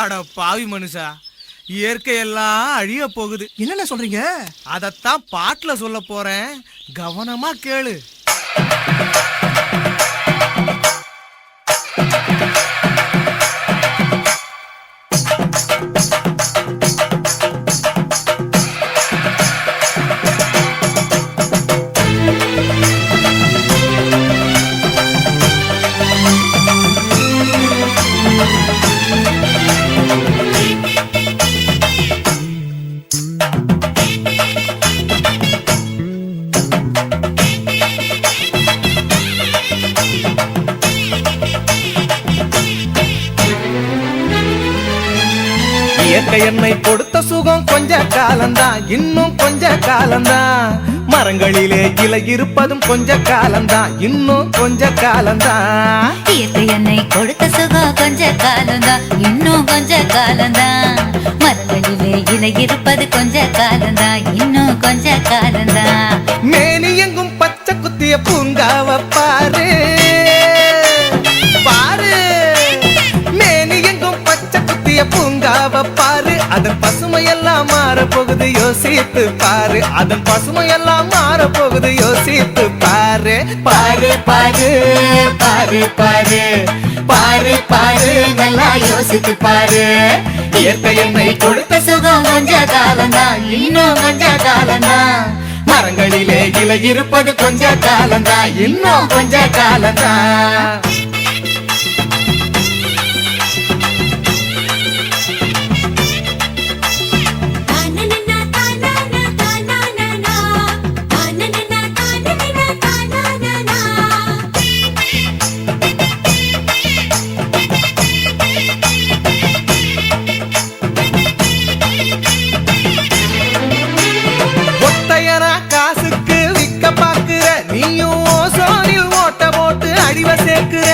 அட பாவி மனுஷா, இயற்கையெல்லாம் அழிய போகுது. என்னென்ன சொல்றீங்க? அதத்தான் பாட்டுல சொல்ல போறேன், கவனமா கேளு. இயற்கை என்னை கொடுத்த சுகம் கொஞ்ச காலம்தான், இன்னும் கொஞ்ச காலம்தான். மரங்களிலே இலை இருப்பதும் கொஞ்ச காலம்தான், இன்னும் கொஞ்ச காலம்தான். இயற்கை என்னை கொடுத்த சுகம் கொஞ்ச காலம்தான், இன்னும் கொஞ்ச காலம்தான். மரங்களிலே இலை இருப்பது கொஞ்ச காலம்தான், இன்னும் கொஞ்ச காலம்தான். மேனி எங்கும் பச்சை குத்திய பூங்காவ பாரு பாரு, மேனி எங்கும் பச்சை குத்திய பூங்காவ பாரு. அதன் பசுமையெல்லாம் மாற போகுது, யோசித்து பாரு. அதன் பசுமையெல்லாம் மாற போகுது, யோசித்து பாரு. பாரு பாரு பாரு பாரு பாரு பாரு, நல்லா யோசித்து பாரு. இயற்கை என்னை கொடுத்த சுகம் கொஞ்ச காலம்தான், இன்னும் கொஞ்ச காலம்தான். மரங்களிலே இலை இருப்பது கொஞ்ச காலம்தான், இன்னும் கொஞ்ச காலம்தான். காசுக்கு விக்க பாக்குற நீயும் ஓசோனில் ஓட்ட போட்டு அடிவ சேர்க்கிற.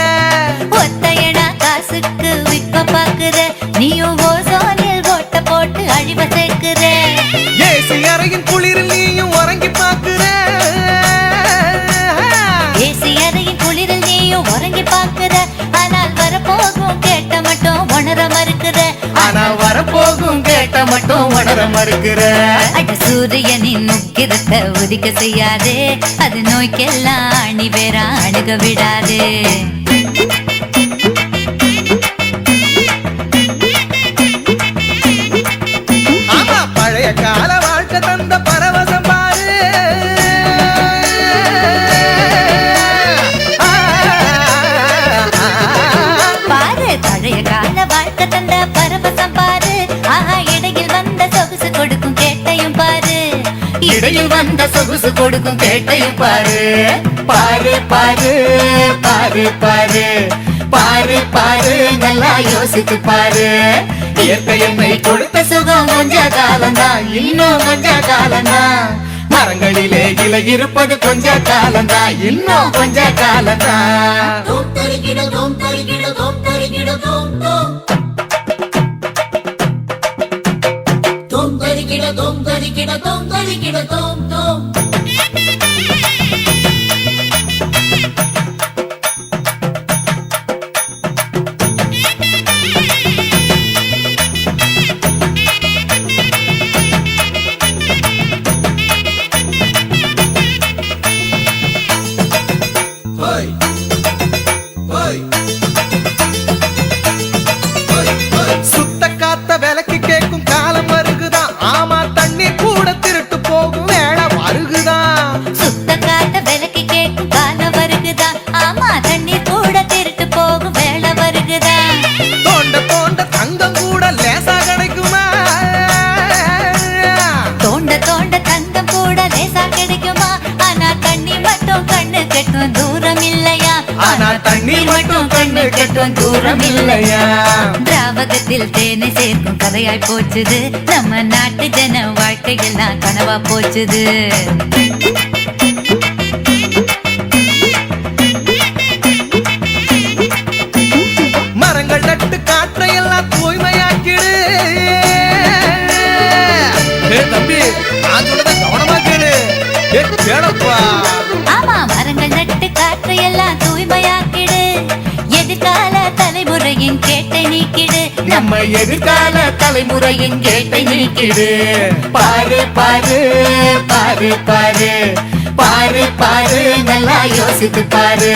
ஒத்தையடா காசுக்கு விக்க பாக்குற, நீயும் ஓசோனில் ஓட்ட போட்டு அழிவ சேர்க்கிற. ஏசி அறையின் குளிரில் நீயும் உறங்கி பாக்குற. ஏசி அறையின் குளிரில் நீயும் உறங்கி பாக்குற. ஆனால் வரப்போகும் கேட்ட மட்டும் உணர மறுக்கிற. ஆனா வரப்போகும் கேட்ட மட்டும் உணர மறுக்கிற. அட சூரியனின் முக்கிரத்தை உதிக்க செய்யாதே, அது நோய்க்கெல்லாம் அணி வேற அணுக விடாதே. ஆமா, பழைய கால வாழ்க்கை தந்த பரவசம் பாரு. பாரு பழைய கால வாழ்க்கை தந்த பரவசம் பாரு. ஆஹா, இடையில் வந்த சொகுசு கொடுக்கும் கேட்டையும் பாரு. இடையில் வந்த சொகுசு கொடுக்கும் கேட்டையும் பாரு. பாரு பாரு பாரு பாரு பாரு பாரு, நல்லா யோசித்து பாரு. இயற்கை என்னை கொடுத்த சுகம் கொஞ்ச காலம்தான், இன்னும் கொஞ்ச காலம்தான். மரங்களிலே இலை இருப்பது கொஞ்ச காலம்தான், இன்னும் கொஞ்ச காலம்தான். சுத்த காத்த விலைக்கு கேட்கும் காலம் வருகுதான். ஆமா, தண்ணி கூட திருட்டு போகும் வேலை வருகுதான். சுத்த காத்த விலைக்கு கேட்கும் காலம் வருகுதா. ஆமா, தண்ணீர் கூட திருட்டு போகும் வேலை வருகுதா. தோண்ட தோண்ட தங்கம் கூட லேசா கிடைக்குமா? தோண்ட தோண்ட தங்கம் கூட லேசா கிடைக்குமா? ஆனா தண்ணி மட்டும் கண்ணு கெட்டும் தூரம் இல்லையா? ஆனா தண்ணி மட்டும் கண்ணு கெட்டும் தூரம் இல்லையா? திராவகத்தில் தேனை சேர்க்கும் கதையாய் போச்சுது, நம்ம நாட்டு ஜன வாழ்க்கையெல்லாம் கனவா போச்சுது. மரங்கள் நட்டு காற்றையெல்லாம் தூய்மையாக்கிடு. தம்பி, நான் சொல்றத கவனமா கேளு. கேளப்பா. ஆமா, மரங்கள் நட்டு காற்றையெல்லாம் தூய்மையாக்கிடு. எதிர்கால தலைமுறையின் கேட்டை நீக்கிடு நம்ம எதிர்கால தலைமுறையின் கேட்டை நீக்கிடு பாரு பாரு பாரு பாரு பாரு பாரு நல்லா யோசித்து பாரு